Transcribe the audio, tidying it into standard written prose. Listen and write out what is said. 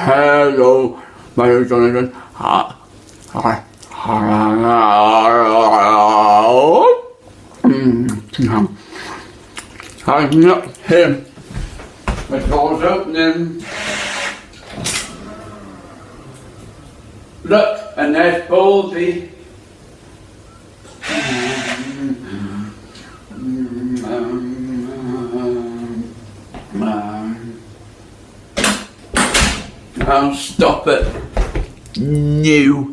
Hello, my son. I'm not him. The door's opening. Look, and there's Baldy. Oh, stop it. No.